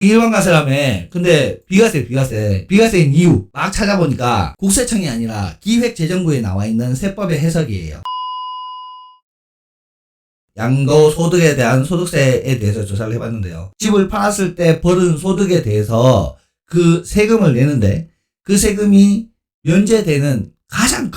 일반과세라며. 근데 비과세인 이유 막 찾아보니까 국세청이 아니라 기획재정부에 나와 있는 세법의 해석이에요. 양도소득에 대한 소득세에 대해서 조사를 해봤는데요. 집을 팔았을 때 벌은 소득에 대해서 그 세금을 내는데 그 세금이 면제되는 가장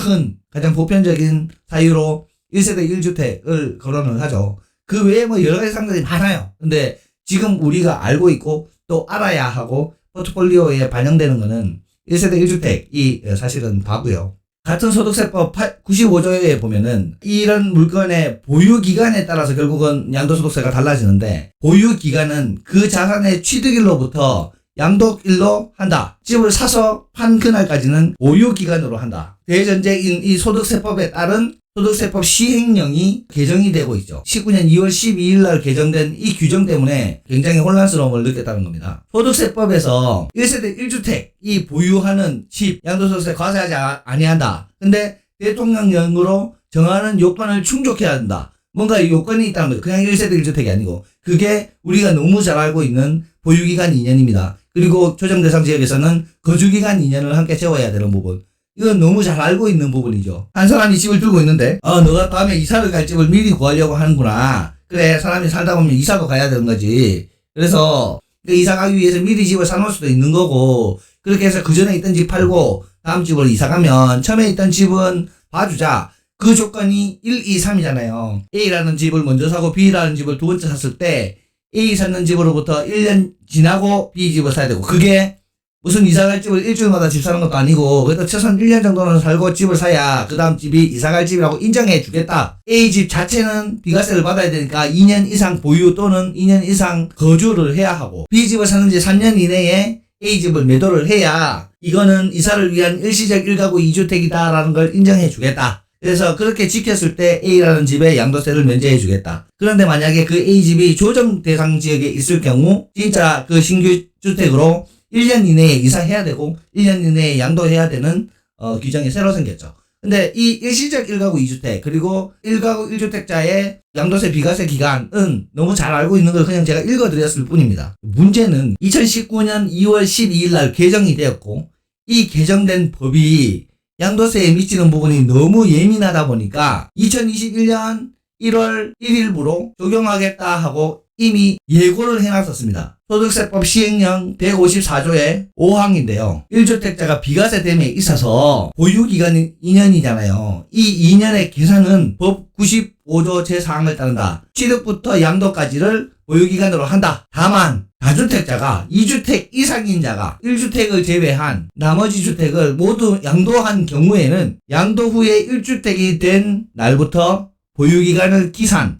보편적인 사유로 1세대 1주택을 거론을 하죠. 그 외에 뭐 여러 가지 상들이 많아요. 근데 지금 우리가 알고 있고 또 알아야 하고 포트폴리오에 반영되는 거는 1세대 1주택이 사실은 다고요. 같은 소득세법 95조에 보면은 이런 물건의 보유기간에 따라서 결국은 양도소득세가 달라지는데, 보유기간은 그 자산의 취득일로부터 양도일로 한다. 집을 사서 판 그날까지는 보유기간으로 한다. 대전제인 이 소득세법에 따른 소득세법 시행령이 개정이 되고 있죠. 19년 2월 12일 날 개정된 이 규정 때문에 굉장히 혼란스러움을 느꼈다는 겁니다. 소득세법에서 1세대 1주택이 보유하는 집 양도소득세 과세하지 아니한다. 근데 대통령령으로 정하는 요건을 충족해야 한다. 뭔가 요건이 있다는 거죠. 그냥 1세대 1주택이 아니고. 그게 우리가 너무 잘 알고 있는 보유기간 2년입니다. 그리고 조정대상 지역에서는 거주기간 2년을 함께 채워야 되는 부분. 이건 너무 잘 알고 있는 부분이죠. 한 사람이 집을 들고 있는데 너가 다음에 이사를 갈 집을 미리 구하려고 하는구나. 그래, 사람이 살다 보면 이사도 가야 되는 거지. 그래서 이사 가기 위해서 미리 집을 사놓을 수도 있는 거고, 그렇게 해서 그 전에 있던 집 팔고 다음 집을 이사 가면 처음에 있던 집은 봐주자. 그 조건이 1, 2, 3이잖아요. A라는 집을 먼저 사고 B라는 집을 두 번째 샀을 때 A 샀는 집으로부터 1년 지나고 B 집을 사야 되고, 그게 무슨 이사갈 집을 일주일마다 집 사는 것도 아니고, 그래도 최소한 1년 정도는 살고 집을 사야 그 다음 집이 이사갈 집이라고 인정해 주겠다. A 집 자체는 비과세를 받아야 되니까 2년 이상 보유 또는 2년 이상 거주를 해야 하고, B 집을 사는 지 3년 이내에 A 집을 매도를 해야 이거는 이사를 위한 일시적 1가구 2주택이다라는 걸 인정해 주겠다. 그래서 그렇게 지켰을 때 A라는 집에 양도세를 면제해 주겠다. 그런데 만약에 그 A 집이 조정 대상 지역에 있을 경우 진짜 그 신규 주택으로 1년 이내에 이사해야 되고 1년 이내에 양도해야 되는 규정이 새로 생겼죠. 근데 이 일시적 1가구 2주택 그리고 1가구 1주택자의 양도세 비과세 기간은 너무 잘 알고 있는 걸 그냥 제가 읽어드렸을 뿐입니다. 문제는 2019년 2월 12일 날 개정이 되었고, 이 개정된 법이 양도세에 미치는 부분이 너무 예민하다 보니까 2021년 1월 1일부로 적용하겠다 하고 이미 예고를 해놨었습니다. 소득세법 시행령 154조의 5항인데요. 1주택자가 비과세됨에 있어서 보유기간이 2년이잖아요. 이 2년의 계산은 법 95조 제4항을 따른다. 취득부터 양도까지를 보유기간으로 한다. 다만 다주택자가 2주택 이상인 자가 1주택을 제외한 나머지 주택을 모두 양도한 경우에는 양도 후에 1주택이 된 날부터 보유기간을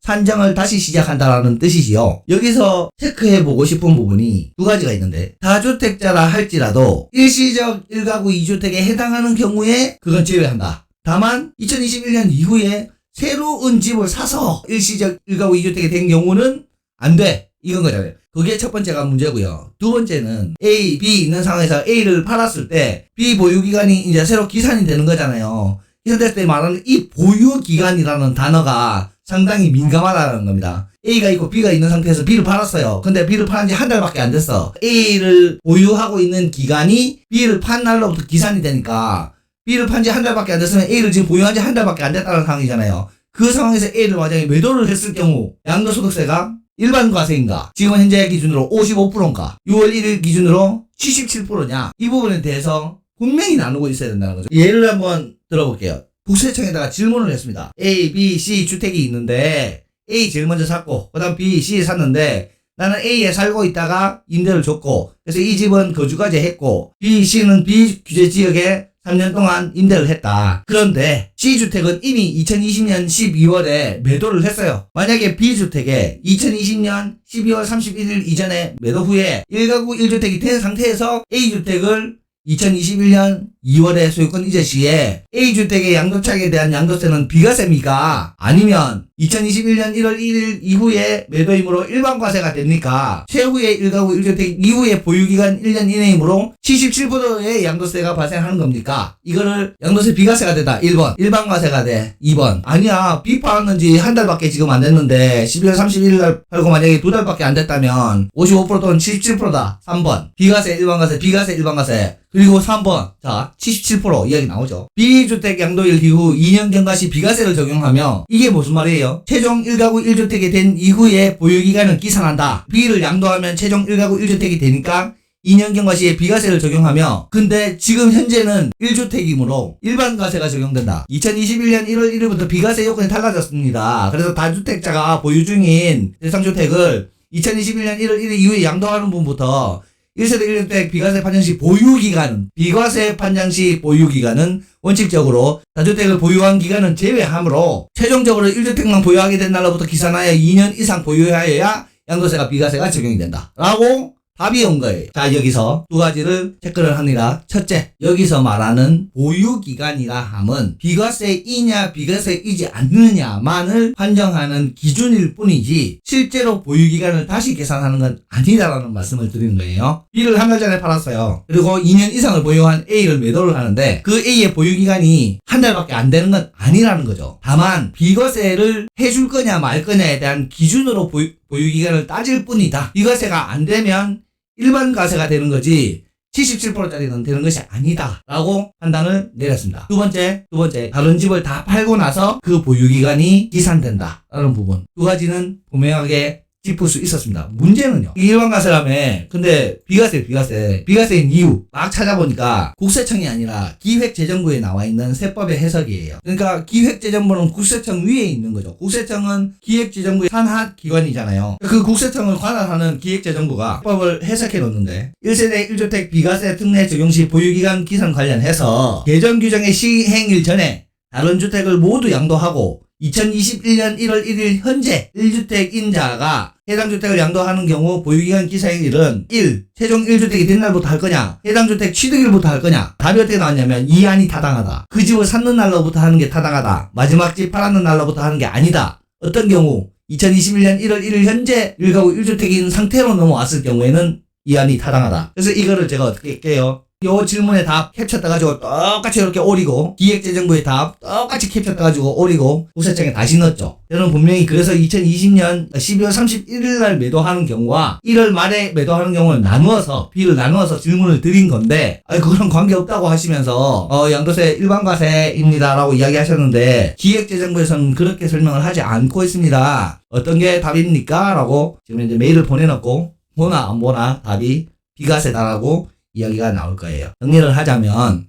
산정을 다시 시작한다라는 뜻이지요. 여기서 체크해보고 싶은 부분이 두 가지가 있는데, 다주택자라 할지라도 일시적 1가구 2주택에 해당하는 경우에 그건 제외한다. 다만 2021년 이후에 새로운 집을 사서 일시적 1가구 2주택이 된 경우는 안 돼. 이건 거잖아요. 그게 첫 번째가 문제고요. 두 번째는 A, B 있는 상황에서 A를 팔았을 때 B 보유기간이 이제 새로 기산이 되는 거잖아요. 기산될 때 말하는 이 보유기간이라는 단어가 상당히 민감하다는 겁니다. A가 있고 B가 있는 상태에서 B를 팔았어요. 근데 B를 팔은 지 한 달밖에 안 됐어. A를 보유하고 있는 기간이 B를 판 날로부터 기산이 되니까, B를 판 지 한 달밖에 안 됐으면 A를 지금 보유한 지 한 달밖에 안 됐다는 상황이잖아요. 그 상황에서 A를 만약에 매도를 했을 경우 양도소득세가 일반 과세인가, 지금 현재 기준으로 55%인가, 6월 1일 기준으로 77%냐, 이 부분에 대해서 분명히 나누고 있어야 된다는 거죠. 예를 한번 들어볼게요. 국세청에다가 질문을 했습니다. A, B, C 주택이 있는데 A 제일 먼저 샀고 그 다음 B, C 샀는데 나는 A에 살고 있다가 임대를 줬고, 그래서 이 집은 거주까지 했고 B, C는 B 규제 지역에 3년 동안 임대를 했다. 그런데 C주택은 이미 2020년 12월에 매도를 했어요. 만약에 B주택에 2020년 12월 31일 이전에 매도 후에 1가구 1주택이 된 상태에서 A주택을 2021년 2월에 소유권 이전 시에 A주택의 양도차익에 대한 양도세는 비과세입니까? 아니면 2021년 1월 1일 이후에 매도이므로 일반과세가 됩니까? 최후의 1가구 1주택 이후에 보유기간 1년 이내이므로 77%의 양도세가 발생하는 겁니까? 이거를 양도세 비과세가 되다. 1번. 일반과세가 돼. 2번. 아니야. 비파하는 지 한 달밖에 지금 안 됐는데 12월 31일 날 팔고 만약에 2달밖에 안 됐다면 55% 또는 77%다. 3번. 비과세, 일반과세, 비과세, 일반과세. 그리고 3번. 자, 77% 이야기 나오죠. B주택 양도일 이후 2년 경과 시 비과세를 적용하며 이게 무슨 말이에요? 최종 1가구 1주택이 된 이후에 보유기간은 기산한다. B를 양도하면 최종 1가구 1주택이 되니까 2년 경과 시에 비과세를 적용하며 근데 지금 현재는 1주택이므로 일반과세가 적용된다. 2021년 1월 1일부터 비과세 요건이 달라졌습니다. 그래서 다주택자가 보유 중인 대상주택을 2021년 1월 1일 이후에 양도하는 분부터 1세대 1주택 비과세 판정 시 보유기간은 비과세 판정 시 보유기간은 원칙적으로 다주택을 보유한 기간은 제외하므로 최종적으로 1주택만 보유하게 된 날로부터 기산하여 2년 이상 보유하여야 양도세가 비과세가 적용이 된다. 라고 답이 온 거예요. 자, 여기서 두 가지를 체크를 합니다. 첫째, 여기서 말하는 보유기간이라 함은 비과세이냐 비과세이지 않느냐만을 판정하는 기준일 뿐이지 실제로 보유기간을 다시 계산하는 건 아니다라는 말씀을 드리는 거예요. B를 한 달 전에 팔았어요. 그리고 2년 이상을 보유한 A를 매도를 하는데 그 A의 보유기간이 한 달밖에 안 되는 건 아니라는 거죠. 다만 비과세를 해줄 거냐 말 거냐에 대한 기준으로 보유기간을 따질 뿐이다. 비과세가 안 되면 일반 과세가 되는 거지 77%짜리는 되는 것이 아니다 라고 판단을 내렸습니다. 두 번째 다른 집을 다 팔고 나서 그 보유기간이 기산된다 라는 부분 두 가지는 분명하게 짚을 수 있었습니다. 문제는요. 일반과세라며 근데 비과세인 이유 막 찾아보니까 국세청이 아니라 기획재정부에 나와 있는 세법의 해석이에요. 그러니까 기획재정부는 국세청 위에 있는 거죠. 국세청은 기획재정부의 산하 기관이잖아요. 그 국세청을 관할하는 기획재정부가 세법을 해석해 놓는데 1세대 1주택 비과세 특례 적용 시 보유기간 기산 관련해서 개정 규정의 시행일 전에 다른 주택을 모두 양도하고 2021년 1월 1일 현재 1주택인자가 해당 주택을 양도하는 경우 보유기간 기사일은 1. 최종 1주택이 된 날부터 할 거냐 해당 주택 취득일부터 할 거냐 답이 어떻게 나왔냐면 이 안이 타당하다. 그 집을 샀는 날로부터 하는 게 타당하다. 마지막 집 팔았는 날로부터 하는 게 아니다. 어떤 경우 2021년 1월 1일 현재 1가구 1주택인 상태로 넘어왔을 경우에는 이 안이 타당하다. 그래서 이거를 제가 어떻게 할게요? 요 질문의 답 캡처 따가지고 똑같이 이렇게 오리고 기획재정부의 답 똑같이 캡처 따가지고 오리고 국세청에 다시 넣었죠. 저는 분명히 그래서 2020년 12월 31일 날 매도하는 경우와 1월 말에 매도하는 경우를 나누어서 B를 나누어서 질문을 드린 건데 그거랑 관계없다고 하시면서 양도세 일반과세입니다 라고 이야기하셨는데 기획재정부에서는 그렇게 설명을 하지 않고 있습니다. 어떤 게 답입니까? 라고 지금 이제 메일을 보내놓고 보나 안 보나 답이 비과세다라고 이야기가 나올 거예요. 정리를 하자면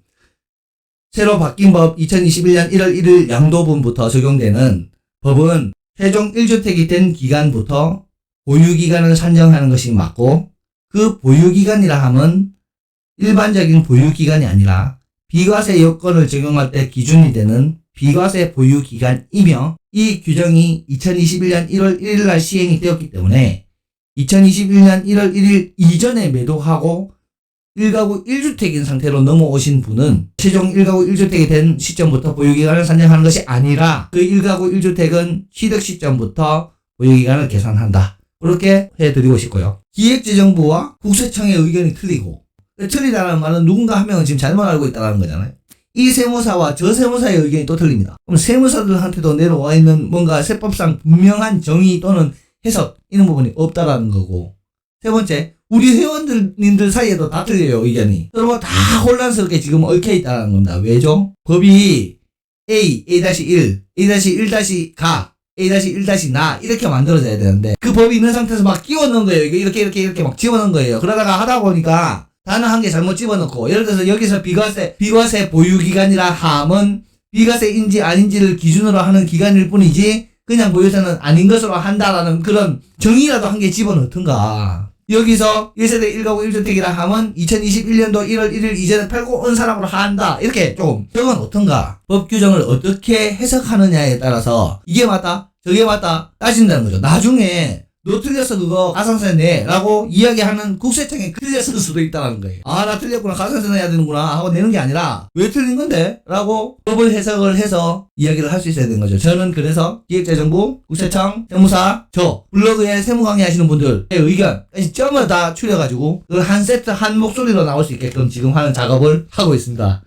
새로 바뀐 법 2021년 1월 1일 양도분부터 적용되는 법은 최종 1주택이 된 기간부터 보유기간을 산정하는 것이 맞고 그 보유기간이라 함은 일반적인 보유기간이 아니라 비과세 요건을 적용할 때 기준이 되는 비과세 보유기간이며 이 규정이 2021년 1월 1일 날 시행이 되었기 때문에 2021년 1월 1일 이전에 매도하고 1가구 1주택인 상태로 넘어오신 분은 최종 1가구 1주택이 된 시점부터 보유기간을 산정하는 것이 아니라 그 1가구 1주택은 취득 시점부터 보유기간을 계산한다. 그렇게 해드리고 싶고요. 기획재정부와 국세청의 의견이 틀리다는 말은 누군가 한 명은 지금 잘못 알고 있다는 거잖아요. 이 세무사와 저 세무사의 의견이 또 틀립니다. 그럼 세무사들한테도 내려와 있는 뭔가 세법상 분명한 정의 또는 해석 이런 부분이 없다라는 거고 세 번째 우리 회원님들 사이에도 다 틀려요, 의견이. 서로 다 혼란스럽게 지금 얽혀있다는 겁니다. 왜죠? 법이 A-1, A-1-가, A-1-나 이렇게 만들어져야 되는데 그 법이 있는 상태에서 막 끼워넣은 거예요. 이렇게 막 집어넣은 거예요. 그러다가 하다 보니까 단어 한 개 잘못 집어넣고 예를 들어서 여기서 비과세 보유기간이라 함은 비과세인지 아닌지를 기준으로 하는 기간일 뿐이지 그냥 보유세는 아닌 것으로 한다라는 그런 정의라도 한 개 집어넣든가. 여기서 1세대 1가구 1주택이라 함은 2021년도 1월 1일 이전에 팔고 온 사람으로 한다. 이렇게 좀 적어놓던가. 법 규정을 어떻게 해석하느냐에 따라서 이게 맞다, 저게 맞다 따진다는 거죠. 나중에 너 틀렸어 그거 가산세 내 라고 이야기하는 국세청에 틀렸을 수도 있다는 거예요. 아 나 틀렸구나 가산세 내야 되는구나 하고 내는 게 아니라 왜 틀린 건데? 라고 법을 해석을 해서 이야기를 할 수 있어야 되는 거죠. 저는 그래서 기획재정부, 국세청, 세무사, 저 블로그에 세무 강의하시는 분들의 의견까지 점을 다 추려가지고 그 한 세트 한 목소리로 나올 수 있게끔 지금 하는 작업을 하고 있습니다.